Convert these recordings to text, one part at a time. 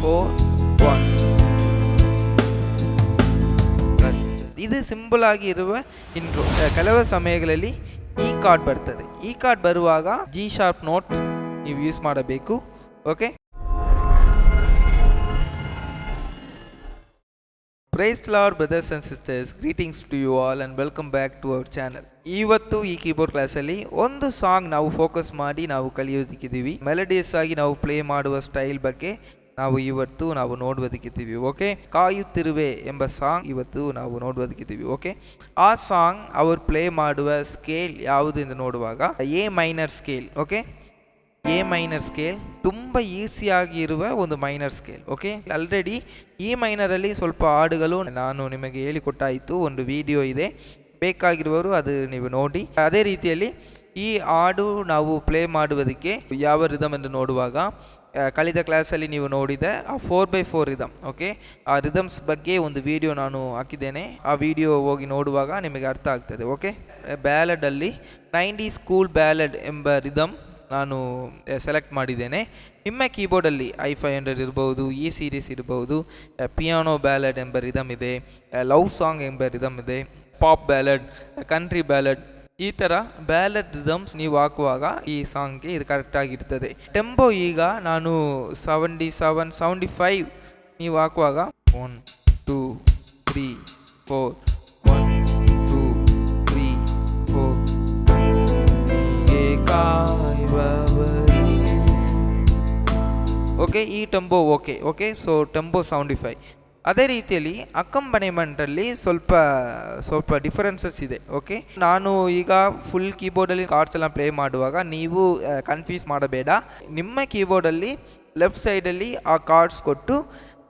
4 1. ಇದು ಸಿಂಪಲ್ ಆಗಿ ಇರುವ ಇಂಟ್ರೋ. ಕೆಲವು ಸಮಯಗಳಲ್ಲಿ ಈ ಕಾರ್ಡ್ ಬರ್ತದೆ. ಈ ಕಾರ್ಡ್ ಬರುವಾಗ ಜಿ ಶಾರ್ಪ್ ನೋಟ್ ನೀವು ಯೂಸ್ ಮಾಡಬೇಕು. Okay, praise the lord brothers and sisters, greetings to you all and welcome back to our channel. ಇವತ್ತು ಈ ಕೀಬೋರ್ಡ್ ಕ್ಲಾಸಲ್ಲಿ ಒಂದು ಸಾಂಗ್ ನಾವು ಫೋಕಸ್ ಮಾಡಿ ನಾವು ಕಲಿಯೋದಕ್ಕಿದ್ದೀವಿ. ಮೆಲಡಿಯಸ್ ಆಗಿ ನಾವು ಪ್ಲೇ ಮಾಡುವ ಸ್ಟೈಲ್ ಬಗ್ಗೆ ನಾವು ನೋಡುವುದಕ್ಕಿದ್ದೀವಿ. ಓಕೆ, ಕಾಯುತ್ತಿರುವೆ ಎಂಬ ಸಾಂಗ್ ಇವತ್ತು ನಾವು ನೋಡುವುದಕ್ಕಿದ್ದೀವಿ. ಓಕೆ, ಆ ಸಾಂಗ್ ಅವರು ಪ್ಲೇ ಮಾಡುವ ಸ್ಕೇಲ್ ಯಾವುದು ಎಂದು ನೋಡುವಾಗ A minor scale. Okay, A minor scale ತುಂಬ ಈಸಿಯಾಗಿ ಇರುವ ಒಂದು ಮೈನರ್ ಸ್ಕೇಲ್. ಓಕೆ, ಆಲ್ರೆಡಿ ಈ ಮೈನರಲ್ಲಿ ಸ್ವಲ್ಪ ಹಾಡುಗಳು ನಾನು ನಿಮಗೆ ಹೇಳಿಕೊಟ್ಟಾಯಿತು, ಒಂದು ವಿಡಿಯೋ ಇದೆ, ಬೇಕಾಗಿರುವವರು ಅದು ನೀವು ನೋಡಿ. ಅದೇ ರೀತಿಯಲ್ಲಿ ಈ ಹಾಡು ನಾವು ಪ್ಲೇ ಮಾಡುವುದಕ್ಕೆ ಯಾವ ರಿದಮ್ ಎಂದು ನೋಡುವಾಗ ಕಳೆದ ಕ್ಲಾಸಲ್ಲಿ ನೀವು ನೋಡಿದ ಆ 4x4 ರಿದಮ್. ಓಕೆ, ಆ ರಿದಮ್ಸ್ ಬಗ್ಗೆ ಒಂದು ವಿಡಿಯೋ ನಾನು ಹಾಕಿದ್ದೇನೆ. ಆ ವಿಡಿಯೋ ಹೋಗಿ ನೋಡುವಾಗ ನಿಮಗೆ ಅರ್ಥ ಆಗ್ತದೆ. ಓಕೆ, ಬ್ಯಾಲಡಲ್ಲಿ 90 ಸ್ಕೂಲ್ ಬ್ಯಾಲಡ್ ಎಂಬ ರಿದಮ್ ನಾನು ಸೆಲೆಕ್ಟ್ ಮಾಡಿದ್ದೇನೆ. ನಿಮ್ಮ ಕೀಬೋರ್ಡಲ್ಲಿ i500 ಇರ್ಬೋದು, ಈ ಸೀರೀಸ್ ಇರ್ಬೋದು, ಪಿಯಾನೋ ಬ್ಯಾಲಡ್ ಎಂಬ ರಿದಮ್ ಇದೆ, ಲವ್ ಸಾಂಗ್ ಎಂಬ ರಿದಮ್ ಇದೆ, ಪಾಪ್ ಬ್ಯಾಲಡ್, ಕಂಟ್ರಿ ಬ್ಯಾಲಡ್, ಈ ಥರ ಬ್ಯಾಲಡ್ ರಿದಮ್ಸ್ ನೀವು ಹಾಕುವಾಗ ಈ ಸಾಂಗ್ಗೆ ಇದು ಕರೆಕ್ಟ್ ಆಗಿರ್ತದೆ. ಟೆಂಪೋ ಈಗ ನಾನು 77 75 ನೀವು ಹಾಕುವಾಗ 1 2 3 4 1 2 3 4. ಓಕೆ, ಈ ಟೆಂಪೋ ಓಕೆ. So tempo 75. ಅದೇ ರೀತಿಯಲ್ಲಿ ಅಕಂಪನಿಮೆಂಟಲ್ಲಿ ಸ್ವಲ್ಪ ಡಿಫರೆನ್ಸಸ್ ಇದೆ. ಓಕೆ, ನಾನು ಈಗ ಫುಲ್ ಕೀಬೋರ್ಡಲ್ಲಿ ಕಾರ್ಡ್ಸ್ ಎಲ್ಲ ಪ್ಲೇ ಮಾಡುವಾಗ ನೀವು ಕನ್ಫ್ಯೂಸ್ ಮಾಡಬೇಡ. ನಿಮ್ಮ ಕೀಬೋರ್ಡಲ್ಲಿ ಲೆಫ್ಟ್ ಸೈಡಲ್ಲಿ ಆ ಕಾರ್ಡ್ಸ್ ಕೊಟ್ಟು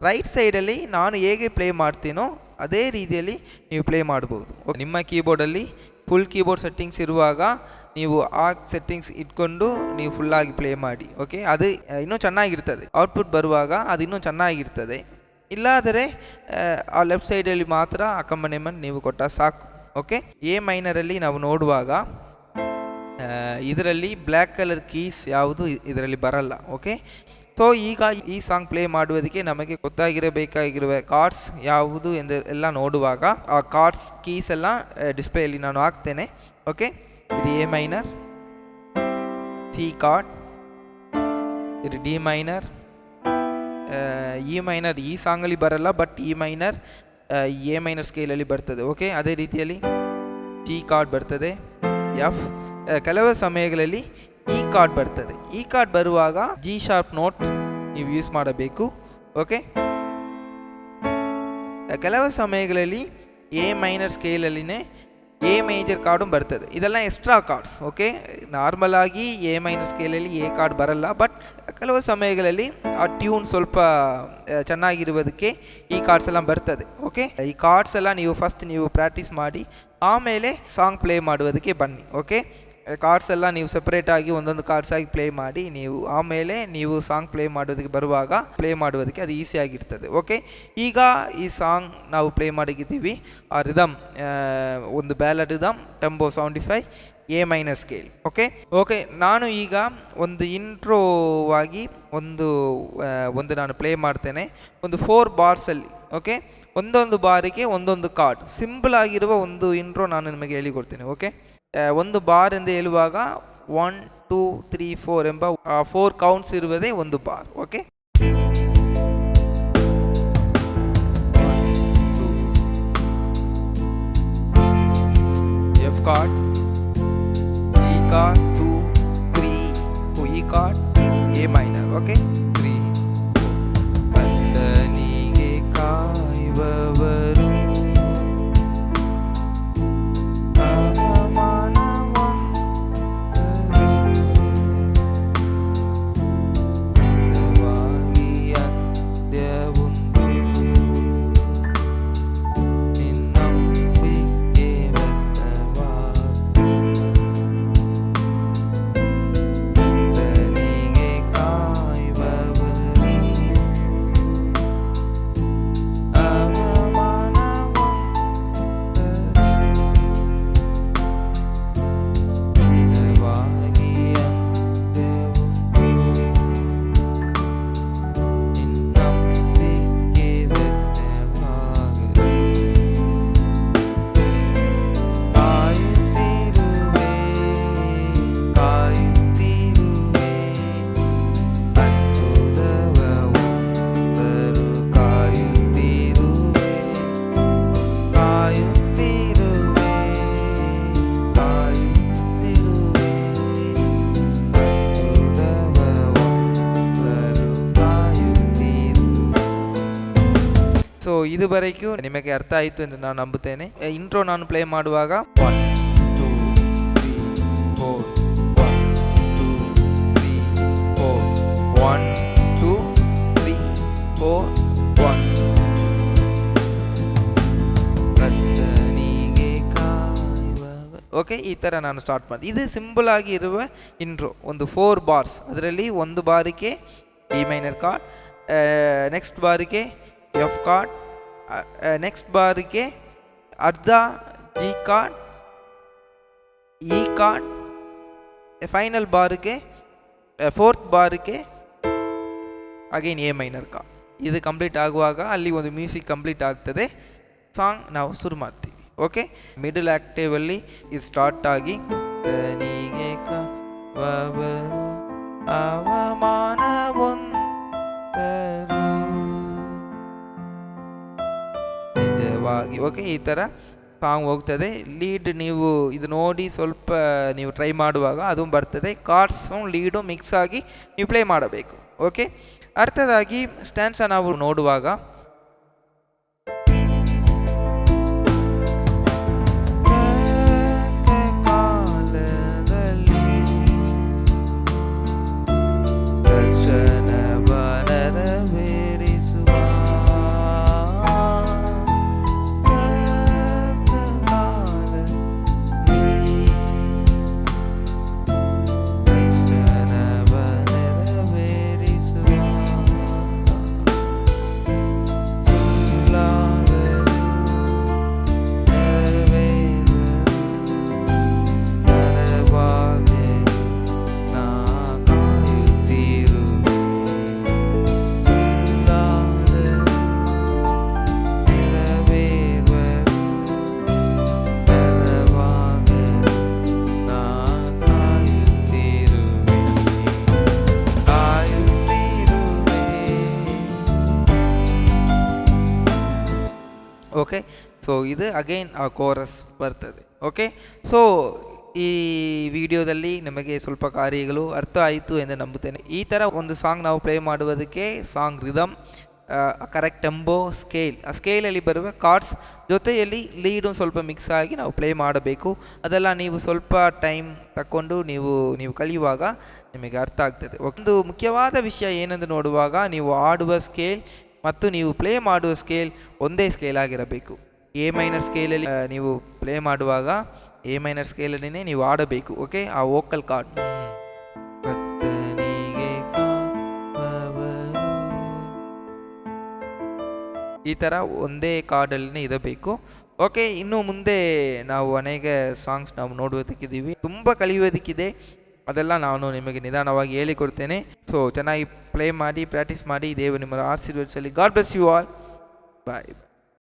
ರೈಟ್ ಸೈಡಲ್ಲಿ ನಾನು ಹೇಗೆ ಪ್ಲೇ ಮಾಡ್ತೀನೋ ಅದೇ ರೀತಿಯಲ್ಲಿ ನೀವು ಪ್ಲೇ ಮಾಡ್ಬೋದು. ನಿಮ್ಮ ಕೀಬೋರ್ಡಲ್ಲಿ ಫುಲ್ ಕೀಬೋರ್ಡ್ ಸೆಟ್ಟಿಂಗ್ಸ್ ಇರುವಾಗ ನೀವು ಆ ಸೆಟ್ಟಿಂಗ್ಸ್ ಇಟ್ಕೊಂಡು ನೀವು ಫುಲ್ಲಾಗಿ ಪ್ಲೇ ಮಾಡಿ. ಓಕೆ, ಅದು ಇನ್ನೂ ಚೆನ್ನಾಗಿರ್ತದೆ, ಔಟ್ಪುಟ್ ಬರುವಾಗ ಅದು ಇನ್ನೂ ಚೆನ್ನಾಗಿರ್ತದೆ. ಇಲ್ಲಾದರೆ ಆ ಲೆಫ್ಟ್ ಸೈಡಲ್ಲಿ ಮಾತ್ರ ಅಕಂಪನಿಮೆಂಟ್ ನೀವು ಕೊಟ್ಟ ಸಾಕು. ಓಕೆ, ಎ ಮೈನರಲ್ಲಿ ನಾವು ನೋಡುವಾಗ ಇದರಲ್ಲಿ ಬ್ಲ್ಯಾಕ್ ಕಲರ್ ಕೀಸ್ ಯಾವುದು ಇದರಲ್ಲಿ ಬರಲ್ಲ. ಓಕೆ, ಸೊ ಈಗ ಈ ಸಾಂಗ್ ಪ್ಲೇ ಮಾಡುವುದಕ್ಕೆ ನಮಗೆ ಗೊತ್ತಾಗಿರಬೇಕಾಗಿರುವ ಕಾರ್ಡ್ಸ್ ಯಾವುದು ಎಂದು ಎಲ್ಲ ನೋಡುವಾಗ ಆ ಕಾರ್ಡ್ಸ್ ಕೀಸ್ ಎಲ್ಲ ಡಿಸ್ಪ್ಲೇಯಲ್ಲಿ ನಾನು ಹಾಕ್ತೇನೆ. ಓಕೆ, ಇದು ಎ ಮೈನರ್, ಸಿ ಕಾರ್ಡ್, ಇದು ಡಿ ಮೈನರ್, ಇ ಮೈನರ್ ಈ ಸಾಂಗಲ್ಲಿ ಬರಲ್ಲ, but E minor A minor ಸ್ಕೇಲಲ್ಲಿ ಬರ್ತದೆ. ಓಕೆ, ಅದೇ ರೀತಿಯಲ್ಲಿ ಜಿ ಕಾರ್ಡ್ ಬರ್ತದೆ, ಎಫ್, ಕೆಲವು ಸಮಯಗಳಲ್ಲಿ ಈ ಕಾರ್ಡ್ ಬರ್ತದೆ. ಈ ಕಾರ್ಡ್ ಬರುವಾಗ ಜಿ ಶಾರ್ಪ್ ನೋಟ್ ನೀವು ಯೂಸ್ ಮಾಡಬೇಕು. ಓಕೆ, ಕೆಲವು ಸಮಯಗಳಲ್ಲಿ ಎ ಮೈನರ್ ಸ್ಕೇಲಲ್ಲಿನೇ ಎ ಮೇಜರ್ ಕಾರ್ಡು ಬರ್ತದೆ. ಇದೆಲ್ಲ ಎಕ್ಸ್ಟ್ರಾ ಕಾರ್ಡ್ಸ್. ಓಕೆ, ನಾರ್ಮಲ್ ಆಗಿ ಎ ಮೈನರ್ ಸ್ಕೇಲಲ್ಲಿ ಎ ಕಾರ್ಡ್ ಬರಲ್ಲ, ಬಟ್ ಕೆಲವು ಸಮಯಗಳಲ್ಲಿ ಆ ಟ್ಯೂನ್ ಸ್ವಲ್ಪ ಚೆನ್ನಾಗಿರುವುದಕ್ಕೆ ಈ ಕಾರ್ಡ್ಸ್ ಎಲ್ಲ ಬರ್ತದೆ. ಓಕೆ, ಈ ಕಾರ್ಡ್ಸ್ ಎಲ್ಲ ನೀವು ಫಸ್ಟ್ ನೀವು ಪ್ರಾಕ್ಟೀಸ್ ಮಾಡಿ ಆಮೇಲೆ ಸಾಂಗ್ ಪ್ಲೇ ಮಾಡುವುದಕ್ಕೆ ಬನ್ನಿ. ಓಕೆ, ಕಾರ್ಡ್ಸ್ ಎಲ್ಲ ನೀವು ಸೆಪರೇಟಾಗಿ ಒಂದೊಂದು ಕಾರ್ಡ್ಸ್ ಆಗಿ ಪ್ಲೇ ಮಾಡಿ ನೀವು ಆಮೇಲೆ ನೀವು ಸಾಂಗ್ ಪ್ಲೇ ಮಾಡೋದಕ್ಕೆ ಬರುವಾಗ ಪ್ಲೇ ಮಾಡುವುದಕ್ಕೆ ಅದು ಈಸಿಯಾಗಿರ್ತದೆ. ಓಕೆ, ಈಗ ಈ ಸಾಂಗ್ ನಾವು ಪ್ಲೇ ಮಾಡಿದ್ದೀವಿ. ಆ ರಿದಮ್ ಒಂದು ballad rhythm, tempo 75, A minor scale. Okay, ನಾನು ಈಗ ಒಂದು ಇಂಟ್ರೋವಾಗಿ ಒಂದು ನಾನು ಪ್ಲೇ ಮಾಡ್ತೇನೆ, ಒಂದು 4 ಬಾರ್ಸಲ್ಲಿ. ಓಕೆ, ಒಂದೊಂದು ಬಾರಿಗೆ ಒಂದೊಂದು ಕಾರ್ಡ್, ಸಿಂಪಲ್ ಆಗಿರುವ ಒಂದು ಇಂಟ್ರೋ ನಾನು ನಿಮಗೆ ಹೇಳಿಕೊಡ್ತೇನೆ. ಓಕೆ, ಒಂದು ಬಾರ್ ಎಂದು ಹೇಳುವಾಗ 1 2 3 4 ಎಂಬ 4 ಕೌಂಟ್ಸ್ ಇರುವುದೇ ಒಂದು bar. Okay, F card, G card 2 3, E card, A minor. Okay, 3 ಬಂದನಿಗೆ ಕಾಯುವವರು ಇದುವರೆಗೂ ನಿಮಗೆ ಅರ್ಥ ಆಯಿತು ಎಂದು ನಾನು ನಂಬುತ್ತೇನೆ. ಇಂಟ್ರೋ ನಾನು ಪ್ಲೇ ಮಾಡುವಾಗ 1 2 3 4 1 ಓಕೆ, ಈ ಥರ ನಾನು ಸ್ಟಾರ್ಟ್ ಮಾಡಿ. ಇದು ಸಿಂಪಲ್ ಆಗಿ ಇರುವ ಇಂಟ್ರೋ. ಒಂದು 4 ಬಾರ್ಸ್, ಅದರಲ್ಲಿ ಒಂದು ಬಾರಿಗೆ ಡಿ ಮೈನರ್ ಕಾರ್ಡ್, ನೆಕ್ಸ್ಟ್ ಬಾರಿಗೆ ಎಫ್ ಕಾರ್ಡ್, ನೆಕ್ಸ್ಟ್ ಬಾರಿಗೆ ಅರ್ಧ G card, E card, final ಬಾರಿಗೆ ಫೋರ್ತ್ ಬಾರಿಗೆ ಅಗೈನ್ ಎ ಮೈನರ್ ಕಾರ್ಡ್. ಇದು ಕಂಪ್ಲೀಟ್ ಆಗುವಾಗ ಅಲ್ಲಿ ಒಂದು ಮ್ಯೂಸಿಕ್ ಕಂಪ್ಲೀಟ್ ಆಗ್ತದೆ, ಸಾಂಗ್ ನಾವು ಶುರು ಮಾಡ್ತೀವಿ. ಓಕೆ, ಮಿಡಲ್ ಆಕ್ಟಿವಲ್ಲಿ ಇದು ಸ್ಟಾರ್ಟ್ ಆಗಿ ನಿಜವಾಗಿ ಓಕೆ, ಈ ಥರ ಸಾಂಗ್ ಹೋಗ್ತದೆ. ಲೀಡ್ ನೀವು ಇದು ನೋಡಿ ಸ್ವಲ್ಪ ನೀವು ಟ್ರೈ ಮಾಡುವಾಗ ಅದು ಬರ್ತದೆ. ಕಾರ್ಡ್ಸು ಲೀಡು ಮಿಕ್ಸ್ ಆಗಿ ನೀವು ಪ್ಲೇ ಮಾಡಬೇಕು. ಓಕೆ, ಅರ್ಥದಾಗಿ ಸ್ಟ್ಯಾನ್ಸ ನಾವು ನೋಡುವಾಗ ಓಕೆ. ಇದು ಅಗೈನ್ ಆ ಕೋರಸ್ ಬರ್ತದೆ. ಓಕೆ, ಈ ವಿಡಿಯೋದಲ್ಲಿ ನಿಮಗೆ ಸ್ವಲ್ಪ ಕಾರ್ಯಗಳು ಅರ್ಥ ಆಯಿತು ಎಂದು ನಂಬುತ್ತೇನೆ. ಈ ಥರ ಒಂದು ಸಾಂಗ್ ನಾವು ಪ್ಲೇ ಮಾಡುವುದಕ್ಕೆ song rhythm, correct tempo, scale, ಆ ಸ್ಕೇಲಲ್ಲಿ ಬರುವ ಕಾರ್ಡ್ಸ್ ಜೊತೆಯಲ್ಲಿ ಲೀಡು ಸ್ವಲ್ಪ ಮಿಕ್ಸ್ ಆಗಿ ನಾವು ಪ್ಲೇ ಮಾಡಬೇಕು. ಅದೆಲ್ಲ ನೀವು ಸ್ವಲ್ಪ ಟೈಮ್ ತಗೊಂಡು ನೀವು ಕಲಿಯುವಾಗ ನಿಮಗೆ ಅರ್ಥ ಆಗ್ತದೆ. ಒಂದು ಮುಖ್ಯವಾದ ವಿಷಯ ಏನೆಂದು ನೋಡುವಾಗ, ನೀವು ಆಡುವ ಸ್ಕೇಲ್ ಮತ್ತು ನೀವು ಪ್ಲೇ ಮಾಡುವ ಸ್ಕೇಲ್ ಒಂದೇ ಸ್ಕೇಲ್ ಆಗಿರಬೇಕು. ಎ ಮೈನರ್ ಸ್ಕೇಲಲ್ಲಿ ನೀವು ಪ್ಲೇ ಮಾಡುವಾಗ ಎ ಮೈನರ್ ಸ್ಕೇಲಲ್ಲಿನೇ ನೀವು ಆಡಬೇಕು. ಓಕೆ, ಆ ವೋಕಲ್ ಕಾರ್ಡ್ ಈ ಥರ ಒಂದೇ ಕಾರ್ಡಲ್ಲಿನೇ ಇರಬೇಕು. ಓಕೆ, ಇನ್ನು ಮುಂದೆ ನಾವು ಅನೇಕ ಸಾಂಗ್ಸ್ ನಾವು ನೋಡುವುದಕ್ಕಿದ್ದೀವಿ, ತುಂಬ ಕಲಿಯೋದಕ್ಕಿದೆ. ಅದೆಲ್ಲ ನಾನು ನಿಮಗೆ ನಿಧಾನವಾಗಿ ಹೇಳಿಕೊಡ್ತೇನೆ. ಚೆನ್ನಾಗಿ ಪ್ಲೇ ಮಾಡಿ, ಪ್ರಾಕ್ಟೀಸ್ ಮಾಡಿ. ದೇವರು ನಿಮ್ಮನ್ನು ಆಶೀರ್ವದಿಸಲಿ. God bless you all. Bye.